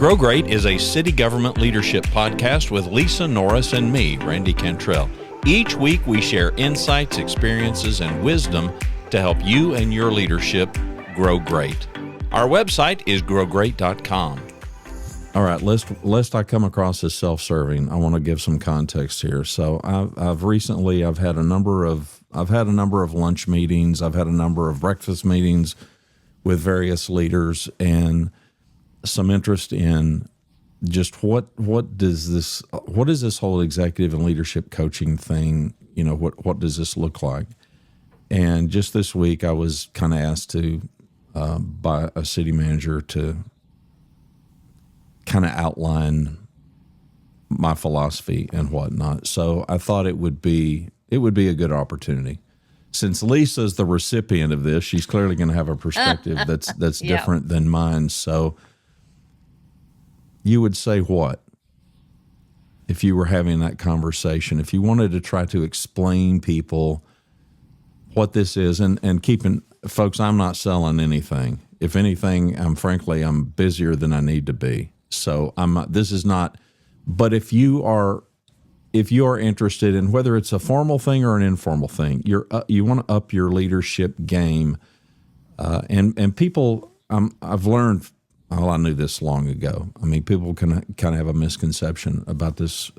Grow Great is a city government leadership podcast with Lisa Norris and me, Randy Cantrell. Each week we share insights, experiences, and wisdom to help you and your leadership grow great. Our website is growgreat.com. All right, lest I come across as self-serving, I want to give some context here. So I've had a number of lunch meetings, I've had a number of breakfast meetings with various leaders, and some interest in just what is this whole executive and leadership coaching thing, what does this look like? And just this week I was kind of asked to by a city manager to kind of outline my philosophy and whatnot. So I thought it would be a good opportunity. Since Lisa's the recipient of this, she's clearly going to have a perspective that's different than mine. So you would say what if you were having that conversation? If you wanted to try to explain people what this is, and keeping, folks, I'm not selling anything. If anything, I'm busier than I need to be. So this is not, but if you are interested in whether it's a formal thing or an informal thing, you want to up your leadership game, and people, I've learned. I knew this long ago. I mean, people can kind of have a misconception about this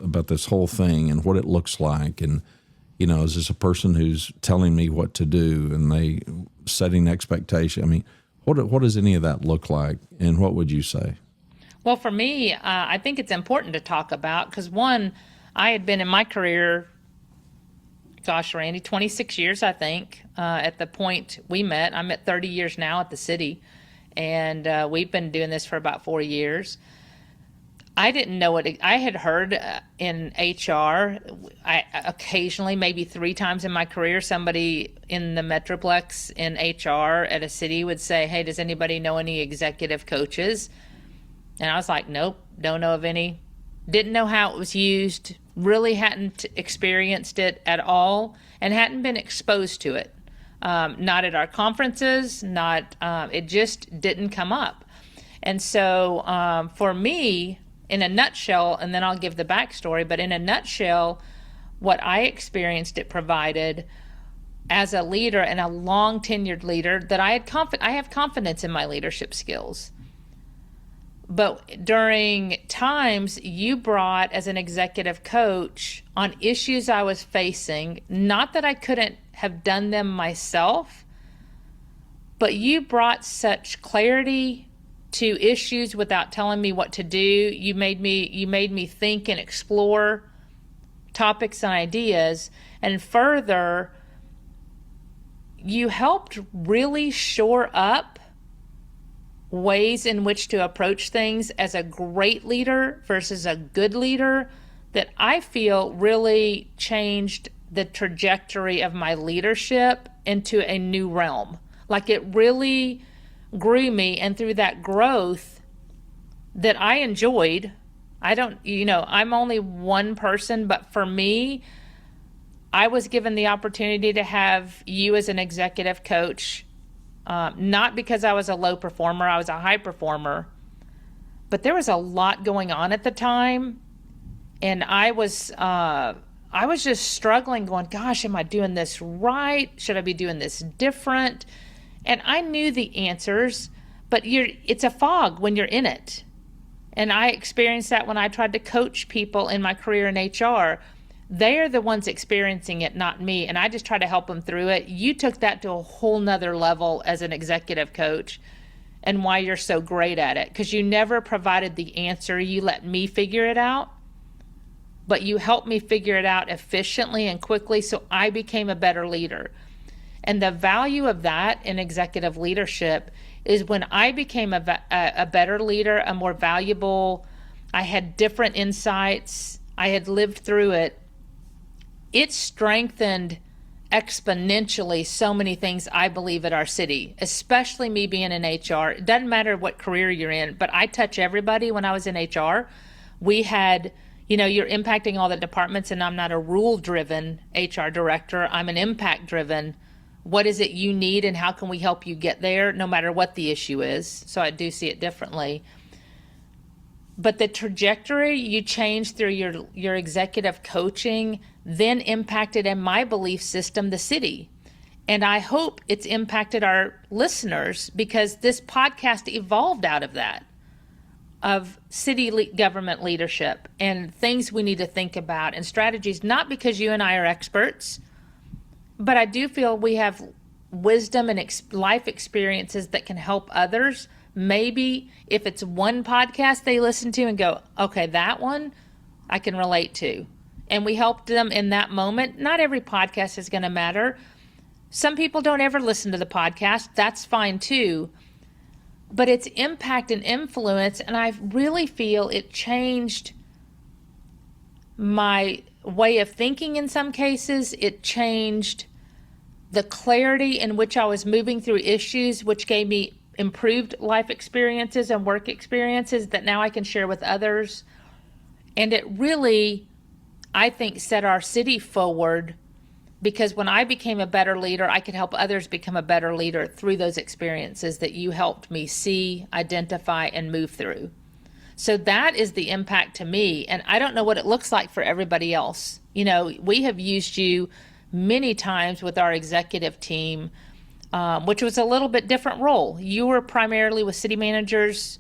whole thing and what it looks like, and is this a person who's telling me what to do and they setting expectation? I mean, what does any of that look like, and what would you say? Well, for me, I think it's important to talk about because one, I had been in my career, Randy, 26 years, I think, at the point we met. I'm at 30 years now at the city, and we've been doing this for about 4 years. I didn't know what I had heard in HR. I occasionally, maybe 3 times in my career, somebody in the Metroplex in HR at a city would say, "Hey, does anybody know any executive coaches?" And I was like, "Nope, don't know of any." Didn't know how it was used, really hadn't experienced it at all, and hadn't been exposed to it. Not at our conferences, it just didn't come up. And so for me, in a nutshell, and then I'll give the backstory, but in a nutshell, what I experienced it provided as a leader and a long tenured leader, that I have confidence in my leadership skills. But during times you brought as an executive coach on issues I was facing, not that I couldn't have done them myself, but you brought such clarity to issues without telling me what to do. You made me think and explore topics and ideas, and further, you helped really shore up ways in which to approach things as a great leader versus a good leader that I feel really changed the trajectory of my leadership into a new realm. Like it really grew me, and through that growth that I enjoyed, I'm only one person, but for me, I was given the opportunity to have you as an executive coach. Not because I was a low performer, I was a high performer, but there was a lot going on at the time, and I was just struggling, going, "Gosh, am I doing this right? Should I be doing this different?" And I knew the answers, but it's a fog when you're in it, and I experienced that when I tried to coach people in my career in HR. They're the ones experiencing it, not me. And I just try to help them through it. You took that to a whole nother level as an executive coach, and why you're so great at it. Because you never provided the answer. You let me figure it out. But you helped me figure it out efficiently and quickly, so I became a better leader. And the value of that in executive leadership is when I became a better leader, a more valuable, I had different insights, I had lived through it. It strengthened exponentially so many things, I believe, at our city, especially me being in HR. It doesn't matter what career you're in, but I touch everybody. When I was in HR, we had, you're impacting all the departments, and I'm not a rule-driven HR director. I'm an impact-driven. What is it you need, and how can we help you get there, no matter what the issue is? So I do see it differently. But the trajectory you changed through your executive coaching then impacted, in my belief system, the city. And I hope it's impacted our listeners, because this podcast evolved out of that, of city government leadership and things we need to think about and strategies, not because you and I are experts, but I do feel we have wisdom and life experiences that can help others. Maybe if it's one podcast they listen to and go, okay, that one I can relate to. And we helped them in that moment. Not every podcast is going to matter. Some people don't ever listen to the podcast. That's fine too. But its impact and influence, and I really feel it changed my way of thinking in some cases. It changed the clarity in which I was moving through issues, which gave me improved life experiences and work experiences that now I can share with others. And it really, I think, set our city forward, because when I became a better leader, I could help others become a better leader through those experiences that you helped me see, identify, and move through. So that is the impact to me. And I don't know what it looks like for everybody else. You know, we have used you many times with our executive team, which was a little bit different role. You were primarily with city managers,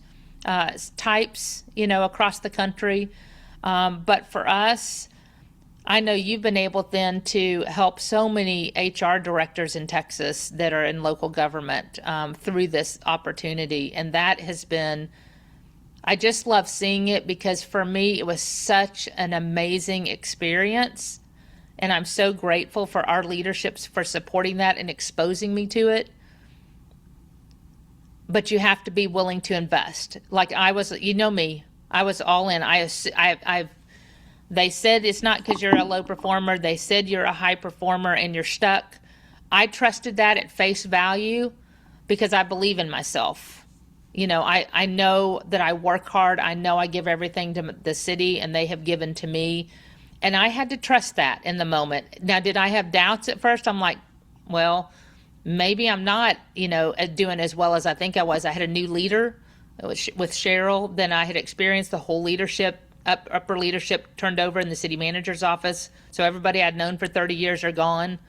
types, you know, across the country. But for us, I know you've been able then to help so many HR directors in Texas that are in local government through this opportunity. And that has been, I just love seeing it, because for me, it was such an amazing experience. And I'm so grateful for our leaderships for supporting that and exposing me to it. But you have to be willing to invest. Like I was, you know me, I was all in. They said it's not because you're a low performer. They said you're a high performer and you're stuck. I trusted that at face value because I believe in myself. You know, I know that I work hard. I know I give everything to the city, and they have given to me. And I had to trust that in the moment. Now, did I have doubts at first? I'm like, well, maybe I'm not, you know, doing as well as I think I was. I had a new leader with Cheryl. Then I had experienced the whole leadership, upper leadership turned over in the city manager's office. So everybody I'd known for 30 years are gone.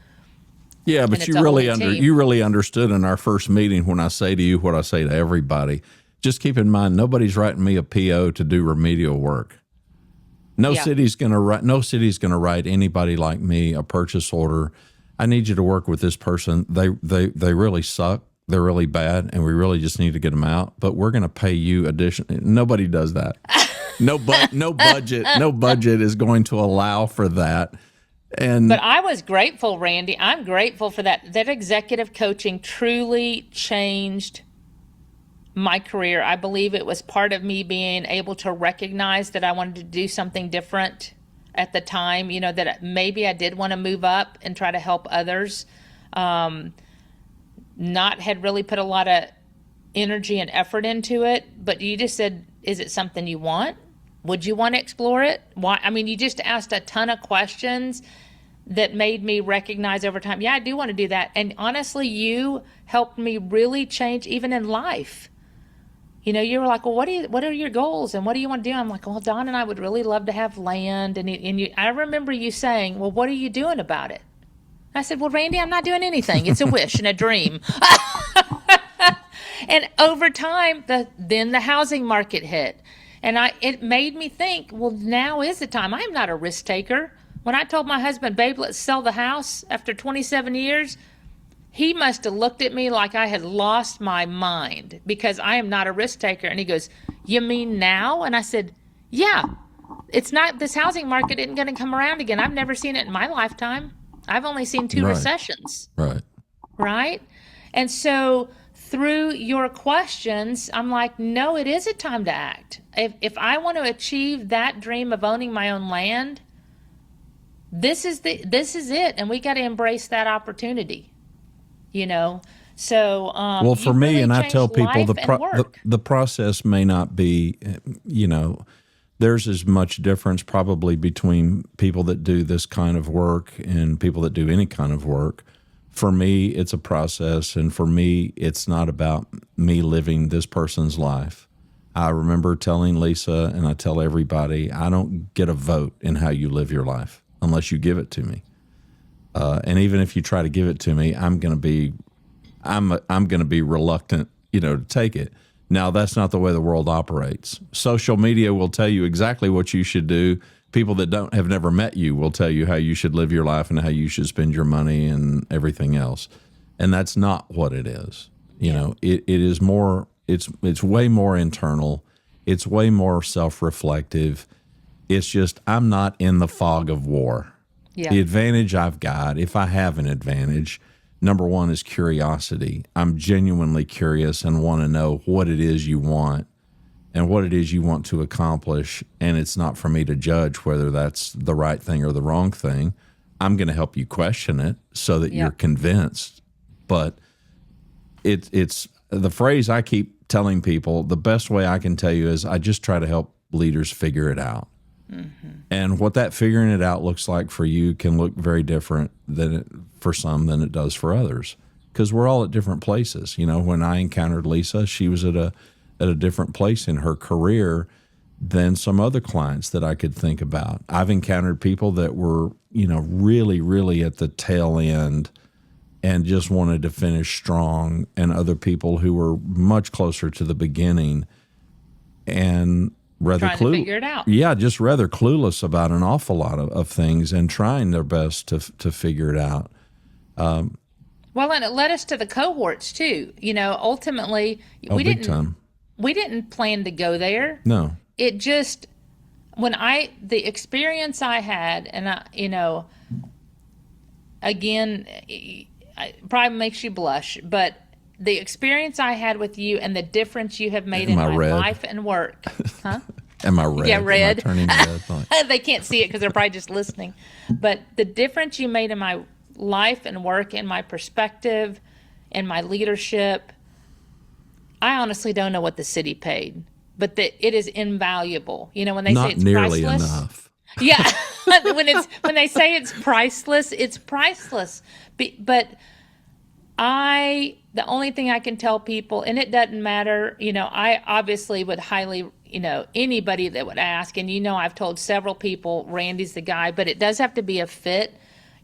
Yeah, but you really understood in our first meeting when I say to you what I say to everybody. Just keep in mind, nobody's writing me a PO to do remedial work. No city's going to write anybody like me a purchase order. I need you to work with this person. They really suck. They're really bad, and we really just need to get them out. But we're going to pay you additional. Nobody does that. No budget is going to allow for that. But I was grateful, Randy. I'm grateful for that. That executive coaching truly changed my career. I believe it was part of me being able to recognize that I wanted to do something different at the time, you know, that maybe I did want to move up and try to help others. Not had really put a lot of energy and effort into it, but you just said, is it something you want? Would you want to explore it? Why? I mean, you just asked a ton of questions that made me recognize over time, yeah, I do want to do that. And honestly, you helped me really change even in life. You know, you were like, well, what are your goals and what do you want to do? I'm like, well, Don and I would really love to have land. I remember you saying, well, what are you doing about it? I said, well, Randy, I'm not doing anything. It's a wish and a dream. And over time, then the housing market hit. And it made me think, well, now is the time. I'm not a risk taker. When I told my husband, babe, let's sell the house after 27 years, he must have looked at me like I had lost my mind, because I am not a risk taker. And he goes, you mean now? And I said, yeah, it's not, this housing market isn't going to come around again. I've never seen it in my lifetime. I've only seen two recessions. Right. And so through your questions, I'm like, no, it is a time to act. If I want to achieve that dream of owning my own land, this is it. And we got to embrace that opportunity. You know, so well, for me, really, and I tell people the process may not be, you know, there's as much difference probably between people that do this kind of work and people that do any kind of work. For me, it's a process, and for me, it's not about me living this person's life. I remember telling Lisa, and I tell everybody, I don't get a vote in how you live your life unless you give it to me. And even if you try to give it to me, I'm going to be reluctant, to take it. Now, that's not the way the world operates. Social media will tell you exactly what you should do. People that have never met you will tell you how you should live your life and how you should spend your money and everything else. And that's not what it is. It is more, it's way more internal. It's way more self-reflective. It's just, I'm not in the fog of war. Yeah. The advantage I've got, if I have an advantage, number one is curiosity. I'm genuinely curious and want to know what it is you want and what it is you want to accomplish. And it's not for me to judge whether that's the right thing or the wrong thing. I'm going to help you question it so that you're convinced. But it's the phrase I keep telling people, the best way I can tell you is I just try to help leaders figure it out. Mm-hmm. And what that figuring it out looks like for you can look very different for some than it does for others, because we're all at different places. When I encountered Lisa, she was at a different place in her career than some other clients that I could think about. I've encountered people that were, really, really at the tail end and just wanted to finish strong, and other people who were much closer to the beginning and rather trying to figure it out. Yeah, just rather clueless about an awful lot of things and trying their best to figure it out. Well, and it led us to the cohorts too. Ultimately, we didn't plan to go there. No. It just, the experience I had, and again, it probably makes you blush, but the experience I had with you and the difference you have made in my life and work. Huh? Am I red? Yeah, red. Am I turning red? They can't see it because they're probably just listening. But the difference you made in my life and work and my perspective and my leadership, I honestly don't know what the city paid, but it is invaluable. When they say it's nearly priceless. Enough. Yeah. when they say it's priceless, it's priceless. But the only thing I can tell people, and it doesn't matter, I obviously would highly, anybody that would ask, and I've told several people, Randy's the guy, but it does have to be a fit.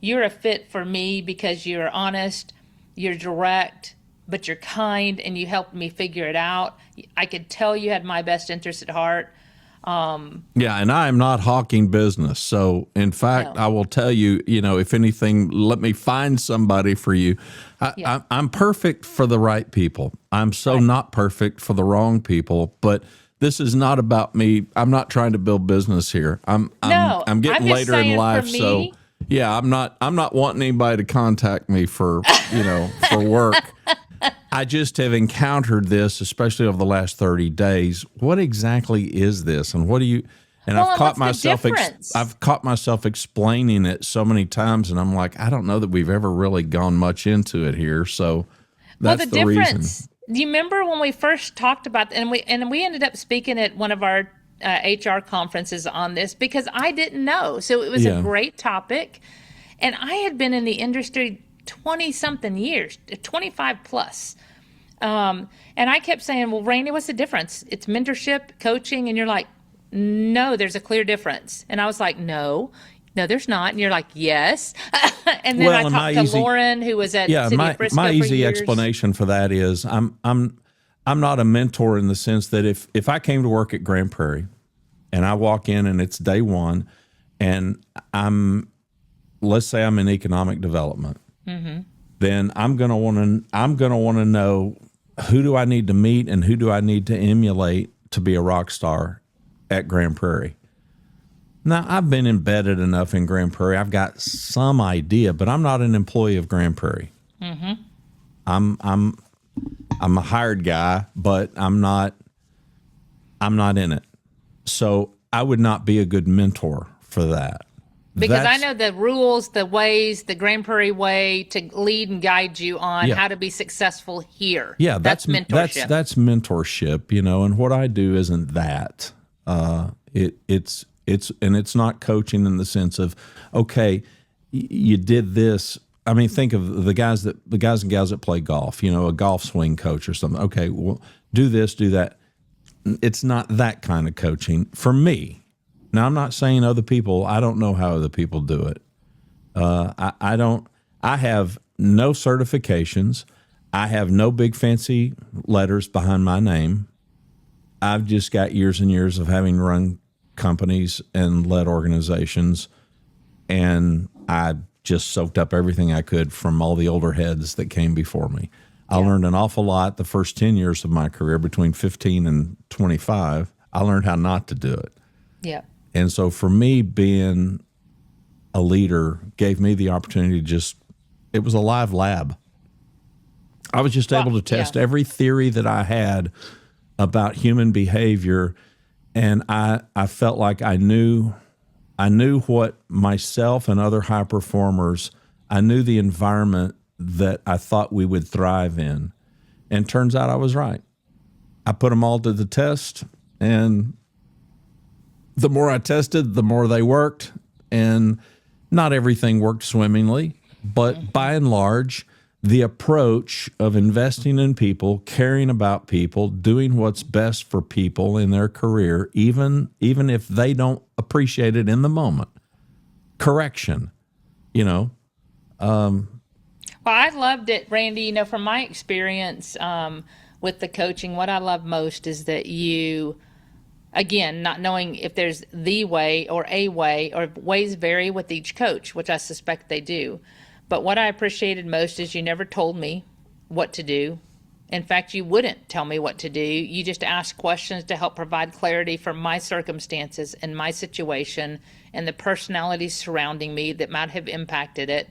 You're a fit for me because you're honest, you're direct, but you're kind, and you helped me figure it out. I could tell you had my best interest at heart. Yeah, and I am not hawking business. So, in fact, No. I will tell you, if anything, let me find somebody for you. I'm perfect for the right people. I'm so not perfect for the wrong people, but this is not about me. I'm not trying to build business here. I'm getting just later in saying life, for me, so yeah, I'm not wanting anybody to contact me for, for work. I just have encountered this, especially over the last 30 days. What exactly is this, and what do you? And Well, I've caught what's the myself. difference? I've caught myself explaining it so many times, and I'm like, I don't know that we've ever really gone much into it here. So that's the the reason. difference. Do you remember when we first talked about, and we ended up speaking at one of our HR conferences on this because I didn't know. So it was a great topic, and I had been in the industry 20-something years, 25 plus. And I kept saying, well, Randy, what's the difference? It's mentorship, coaching. And you're like, no, there's a clear difference. And I was like, no, there's not. And you're like, yes. And then I talked to Lauren, who was at City of Frisco my for easy years. explanation for that is I'm not a mentor in the sense that if I came to work at Grand Prairie and I walk in and it's day one and let's say I'm in economic development, then I'm gonna want to know who do I need to meet and who do I need to emulate to be a rock star at Grand Prairie. Now, I've been embedded enough in Grand Prairie. I've got some idea, but I'm not an employee of Grand Prairie. Mm-hmm. I'm a hired guy, but I'm not in it. So I would not be a good mentor for that. Because I know the rules, the ways, the Grand Prairie way to lead and guide you on how to be successful here. Yeah, that's mentorship. That's mentorship, and what I do isn't that. It's not coaching in the sense of, okay, you did this. I mean, think of the guys and gals that play golf, a golf swing coach or something. Okay, well, do this, do that. it's not that kind of coaching for me. Now, I'm not saying other people, I don't know how other people do it. I have no certifications. I have no big fancy letters behind my name. I've just got years and years of having run companies and led organizations, and I just soaked up everything I could from all the older heads that came before me. I learned an awful lot the first 10 years of my career, between 15 and 25. I learned how not to do it. Yeah. And so for me, being a leader gave me the opportunity to it was a live lab. I was just able to test every theory that I had about human behavior, and I felt like I knew what myself and other high performers, I knew the environment that I thought we would thrive in. And turns out I was right. I put them all to the test, and the more I tested, the more they worked. And not everything worked swimmingly, but by and large, the approach of investing in people, caring about people, doing what's best for people in their career, even if they don't appreciate it in the moment. Correction, Well, I loved it, Randy. From my experience with the coaching, what I love most is that you, again, not knowing if there's the way, or ways vary with each coach, which I suspect they do. But what I appreciated most is you never told me what to do. In fact, you wouldn't tell me what to do. You just asked questions to help provide clarity for my circumstances and my situation and the personalities surrounding me that might have impacted it.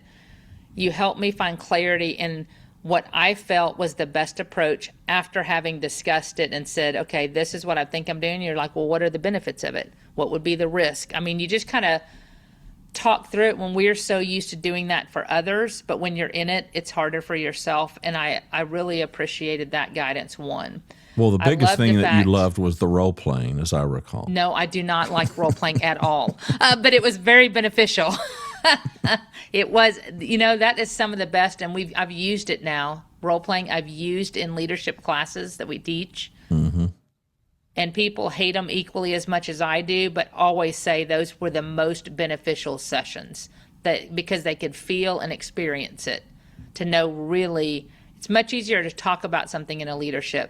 You helped me find clarity in what I felt was the best approach after having discussed it and said, okay, this is what I think I'm doing. You're like, well, what are the benefits of it? What would be the risk? I mean, you just kind of talk through it when we're so used to doing that for others, but when you're in it, it's harder for yourself. And I really appreciated that guidance. One. Well, the biggest thing that you loved was the role playing, as I recall. No, I do not like role playing at all, but it was very beneficial. It was, that is some of the best, and I've used it now. Role playing I've used in leadership classes that we teach. Mm-hmm. And people hate them equally as much as I do, but always say those were the most beneficial sessions, because they could feel and experience it, to know really, it's much easier to talk about something in a leadership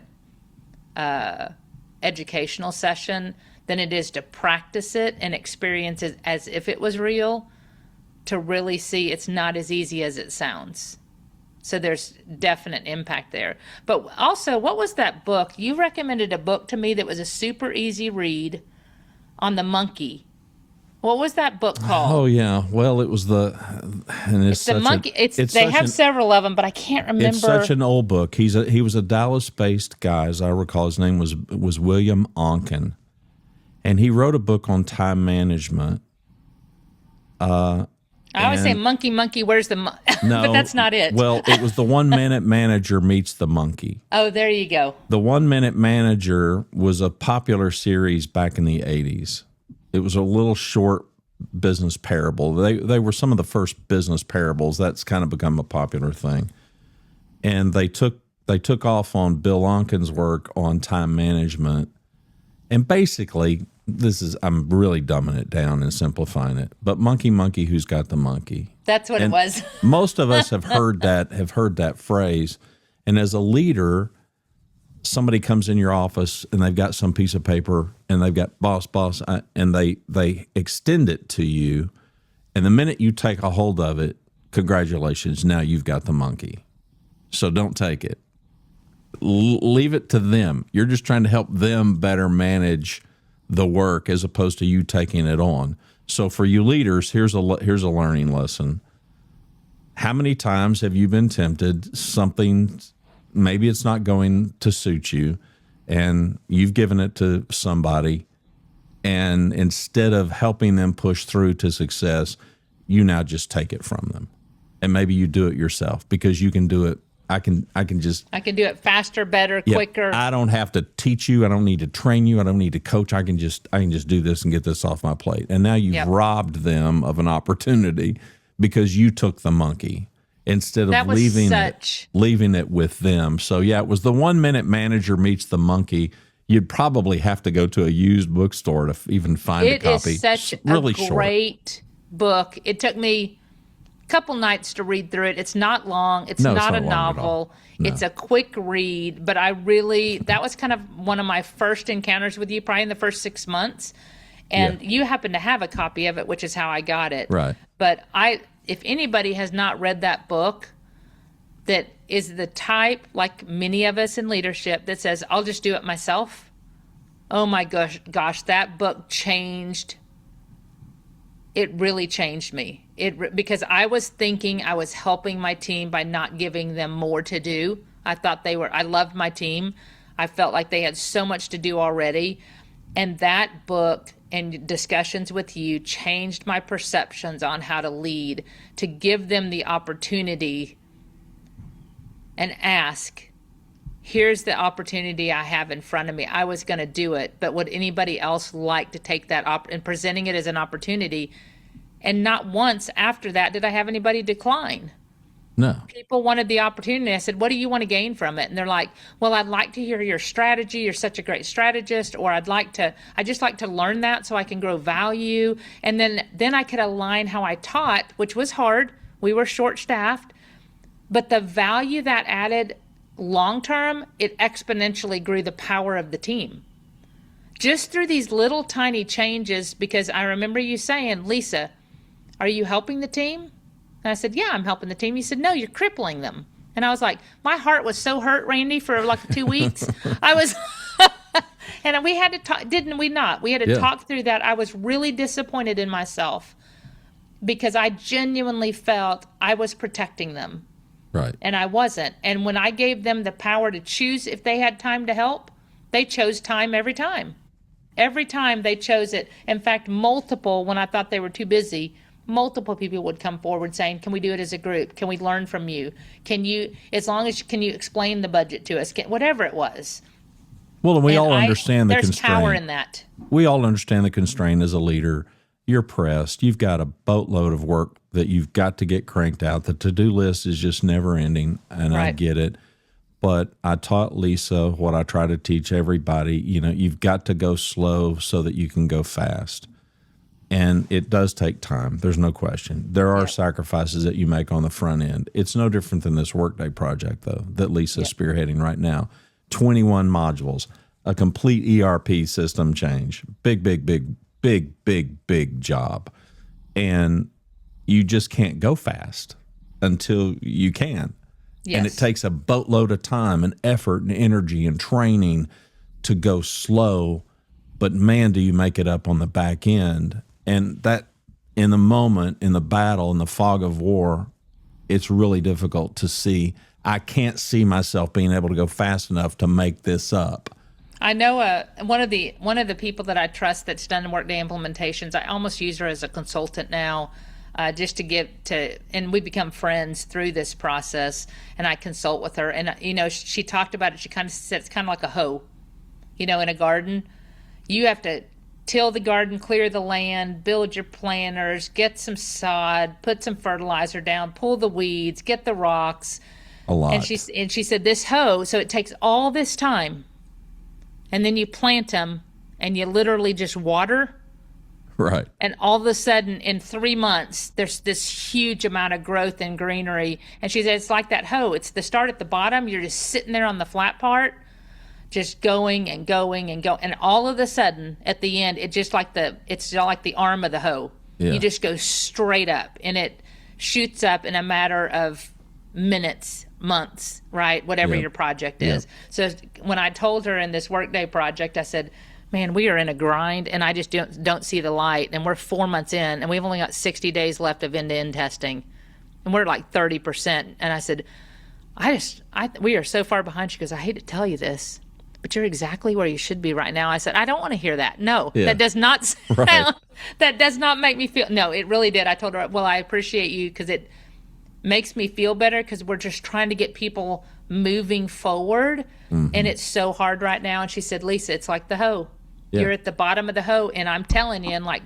educational session than it is to practice it and experience it as if it was real, to really see it's not as easy as it sounds. So there's definite impact there. But also, what was that book? You recommended a book to me that was a super easy read on the monkey. What was that book called? Oh, yeah. Well, it was the monkey. They have several of them, but I can't remember. It's such an old book. He was a Dallas-based guy, as I recall. His name was William Onken. And he wrote a book on time management. I always say, monkey, where's the monkey? No, but that's not it. Well, it was the 1 Minute Manager meets the monkey. Oh, there you go. The 1 Minute Manager was a popular series back in the 80s. It was a little short business parable. They were some of the first business parables. That's kind of become a popular thing. And they took off on Bill Onken's work on time management. And basically, I'm really dumbing it down and simplifying it. But monkey, who's got the monkey? That's what it was. Most of us have heard that phrase. And as a leader, somebody comes in your office and they've got some piece of paper and they've got boss, and they extend it to you. And the minute you take a hold of it, congratulations, now you've got the monkey. So don't take it. Leave it to them. You're just trying to help them better manage the work as opposed to you taking it on. So for you leaders, here's a learning lesson. How many times have you been tempted, something, maybe it's not going to suit you, and you've given it to somebody, and instead of helping them push through to success, you now just take it from them. And maybe you do it yourself because you can do it. I can do it faster, better, quicker. I don't have to teach you. I don't need to train you. I don't need to coach. I can just do this and get this off my plate. And now you've robbed them of an opportunity because you took the monkey instead of leaving it with them. So yeah, it was the 1 Minute Manager meets the monkey. you'd probably have to go to a used bookstore to even find a copy. It is such really a great book. It took me a couple nights to read through it. It's not long. It's not a long at all. novel. No. It's a quick read, but that was kind of one of my first encounters with you, probably in the first 6 months. And you happen to have a copy of it, which is how I got it. Right. But if anybody has not read that book, that is the type, like many of us in leadership, that says, I'll just do it myself. Oh my gosh, that book changed. It really changed me. Because I was thinking I was helping my team by not giving them more to do. I loved my team. I felt like they had so much to do already. And that book and discussions with you changed my perceptions on how to lead, to give them the opportunity and ask, here's the opportunity I have in front of me. I was going to do it, but would anybody else like to take that and presenting it as an opportunity? And not once after that did I have anybody decline. No. People wanted the opportunity. I said, what do you want to gain from it? And they're like, well, I'd like to hear your strategy. You're such a great strategist. Or I just like to learn that so I can grow value. And then I could align how I taught, which was hard. We were short-staffed. But the value that added long-term, it exponentially grew the power of the team. Just through these little tiny changes, because I remember you saying, Lisa, are you helping the team? And I said, yeah, I'm helping the team. You said, no, you're crippling them. And I was like, my heart was so hurt, Randy, for like 2 weeks. I was, and we had to talk, didn't we not? We had to talk through that. I was really disappointed in myself because I genuinely felt I was protecting them. Right. And I wasn't. And when I gave them the power to choose if they had time to help, they chose time every time. Every time they chose it. In fact, when I thought they were too busy, multiple people would come forward saying, can we do it as a group? Can we learn from you? Can you explain the budget to us? Whatever it was. Well, and we all understand the there's constraint. There's power in that. We all understand the constraint as a leader. You're pressed. You've got a boatload of work that you've got to get cranked out. The to-do list is just never ending, and I get it. But I taught Lisa what I try to teach everybody. You've got to go slow so that you can go fast. And it does take time. There's no question. There are sacrifices that you make on the front end. It's no different than this Workday project, though, that Lisa's spearheading right now. 21 modules, a complete ERP system change. Big job. And you just can't go fast until you can. Yes. And it takes a boatload of time and effort and energy and training to go slow. But man, do you make it up on the back end. And that in the moment, in the battle, in the fog of war, it's really difficult to see. I can't see myself being able to go fast enough to make this up. I know one of the people that I trust that's done Workday implementations. I almost use her as a consultant now, just and we become friends through this process. And I consult with her, and she talked about it. She kind of said it's kind of like a hoe, in a garden. You have to till the garden, clear the land, build your planters, get some sod, put some fertilizer down, pull the weeds, get the rocks. A lot. And she said this hoe, so it takes all this time. And then you plant them and you literally just water. Right. And all of a sudden in 3 months, there's this huge amount of growth and greenery. And she said, it's like that hoe. It's the start at the bottom. You're just sitting there on the flat part, just going and going and going. And all of a sudden at the end, it's just like the arm of the hoe. Yeah. You just go straight up and it shoots up in a matter of minutes, months, right? Whatever your project is. So when I told her in this Workday project, I said, man, we are in a grind and I just don't see the light. And we're 4 months in and we've only got 60 days left of end-to-end testing. And we're like 30%. And I said, we are so far behind. She goes, I hate to tell you this, but you're exactly where you should be right now. I said, I don't want to hear that. No, that does not sound, that does not make me feel, no, it really did. I told her, well, I appreciate you because it makes me feel better because we're just trying to get people moving forward. Mm-hmm. And it's so hard right now. And she said, Lisa, it's like the hoe. Yeah. You're at the bottom of the hoe. And I'm telling you, in like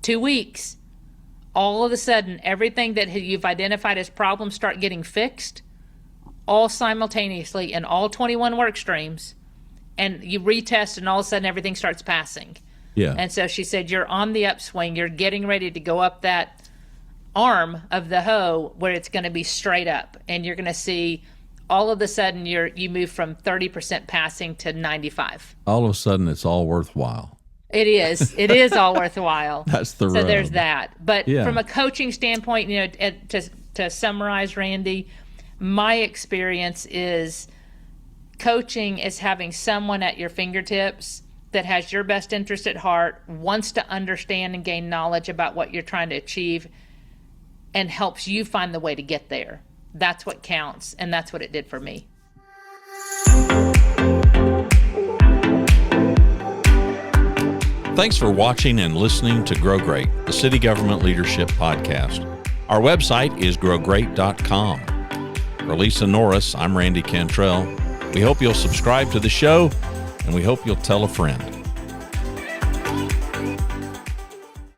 2 weeks, all of a sudden, everything that you've identified as problems start getting fixed all simultaneously in all 21 work streams. and you retest, and all of a sudden everything starts passing. Yeah. And so she said, you're on the upswing. You're getting ready to go up that arm of the hoe where it's going to be straight up. And you're going to see all of a sudden you move from 30% passing to 95. All of a sudden, it's all worthwhile. It is. It is all worthwhile. That's the So rub. there's that. But Yeah. from a coaching standpoint, to summarize, Randy, my experience is coaching is having someone at your fingertips that has your best interest at heart, wants to understand and gain knowledge about what you're trying to achieve, and helps you find the way to get there. That's what counts, and that's what it did for me. Thanks for watching and listening to Grow Great, the City Government Leadership Podcast. Our website is growgreat.com. For Lisa Norris, I'm Randy Cantrell. We hope you'll subscribe to the show, and we hope you'll tell a friend.